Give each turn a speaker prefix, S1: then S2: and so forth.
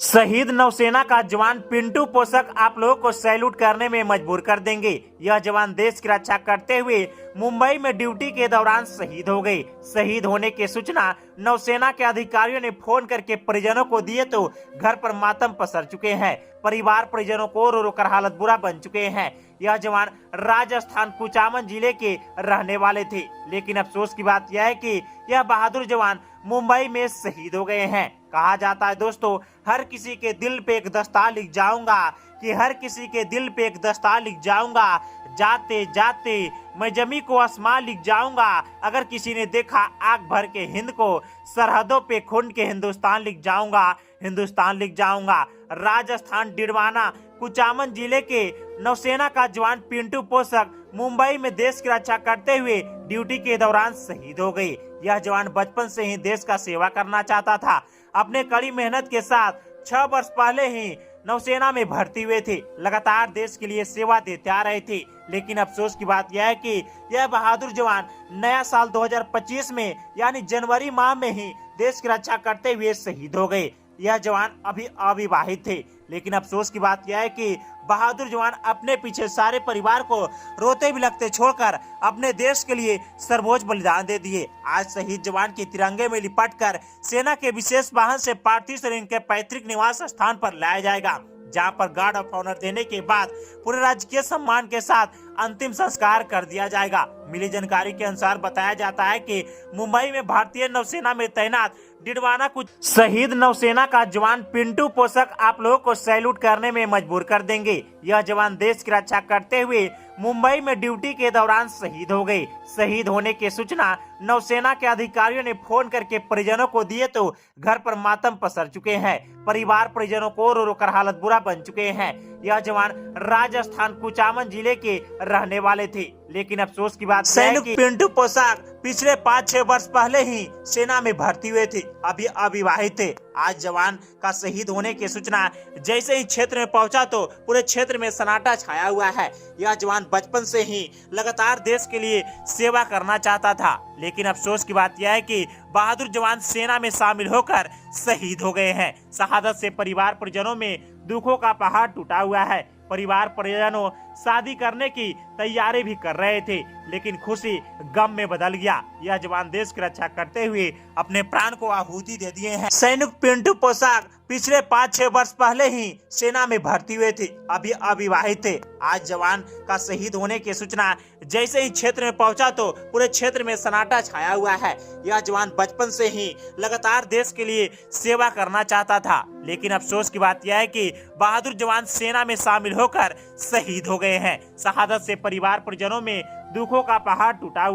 S1: शहीद नौसेना का जवान पिंटू पोषक आप लोगों को सैल्यूट करने में मजबूर कर देंगे। यह जवान देश की रक्षा करते हुए मुंबई में ड्यूटी के दौरान शहीद हो गए। शहीद होने की सूचना नौसेना के अधिकारियों ने फोन करके परिजनों को दिए तो घर पर मातम पसर चुके हैं। परिवार परिजनों को रो रो कर हालत बुरा बन चुके हैं। यह जवान राजस्थान कुचामन जिले के रहने वाले थे, लेकिन अफसोस की बात यह है कि यह बहादुर जवान मुंबई में शहीद हो गए हैं। कहा जाता है दोस्तों, हर किसी के दिल पे एक दस्तार लिख जाऊंगा कि हर किसी के दिल पे एक दस्तार लिख जाऊंगा, जाते जाते मैं जमी को आसमान लिख जाऊंगा। अगर किसी ने देखा आग भर के हिंद को, सरहदों पे खून के हिंदुस्तान लिख जाऊंगा, हिंदुस्तान लिख जाऊंगा। राजस्थान डिडवाना कुचामन जिले के नौसेना का जवान पिंटू पोषक मुंबई में देश की रक्षा करते हुए ड्यूटी के दौरान शहीद हो गए। यह जवान बचपन से ही देश का सेवा करना चाहता था। अपने कड़ी मेहनत के साथ 6 वर्ष पहले ही नौसेना में भर्ती हुए थे। लगातार देश के लिए सेवा देते आ रहे थे, लेकिन अफसोस की बात यह है कि यह बहादुर जवान नया साल 2025 में यानी जनवरी माह में ही देश की रक्षा करते हुए शहीद हो गए। यह जवान अभी अविवाहित थे, लेकिन अफसोस की बात यह है कि बहादुर जवान अपने पीछे सारे परिवार को रोते बिलखते छोड़कर अपने देश के लिए सर्वोच्च बलिदान दे दिए। आज शहीद जवान के तिरंगे में लिपटकर सेना के विशेष वाहन से पार्थिव शरीर इनके पैतृक निवास स्थान पर लाया जाएगा, जहां पर गार्ड ऑफ ऑनर देने के बाद पूरे राजकीय सम्मान के साथ अंतिम संस्कार कर दिया जाएगा। मिली जानकारी के अनुसार बताया जाता है कि मुंबई में भारतीय नौसेना में तैनात डिडवाना कुछ शहीद नौसेना का जवान पिंटू पोषक आप लोगों को सैल्यूट करने में मजबूर कर देंगे। यह जवान देश की रक्षा करते हुए मुंबई में ड्यूटी के दौरान शहीद हो गए। शहीद होने की सूचना नौसेना के अधिकारियों ने फोन करके परिजनों को दिए तो घर पर मातम पसर चुके हैं। परिवार परिजनों को रो रो कर हालत बुरा बन चुके हैं। यह जवान राजस्थान कुचामन जिले के रहने वाले थे, लेकिन अफसोस की बात है कि पिंटू पोषक पिछले 5-6 वर्ष पहले ही सेना में भर्ती हुए थे, अभी अविवाहित थे। आज जवान का शहीद होने की सूचना जैसे ही क्षेत्र में पहुंचा तो पूरे क्षेत्र में सन्नाटा छाया हुआ है। यह जवान बचपन से ही लगातार देश के लिए सेवा करना चाहता था, लेकिन अफसोस की बात यह है कि बहादुर जवान सेना में शामिल होकर शहीद हो गए हैं। शहादत से परिवार परिजनों में दुखों का पहाड़ टूटा हुआ है। परिवार परिजनों शादी करने की तैयारी भी कर रहे थे, लेकिन खुशी गम में बदल गया। यह जवान देश की रक्षा करते हुए अपने प्राण को आहुति दे दिए हैं। सैनिक पिंटू पोषक पिछले 5-6 वर्ष पहले ही सेना में भर्ती हुए थे, अभी अविवाहित थे। आज जवान का शहीद होने की सूचना जैसे ही क्षेत्र में पहुंचा तो पूरे क्षेत्र में सन्नाटा छाया हुआ है। यह जवान बचपन से ही लगातार देश के लिए सेवा करना चाहता था, लेकिन अफसोस की बात यह है कि बहादुर जवान सेना में शामिल होकर शहीद हो गए हैं। शहादत से परिवार परिजनों में दुखों का पहाड़ टूटा हुआ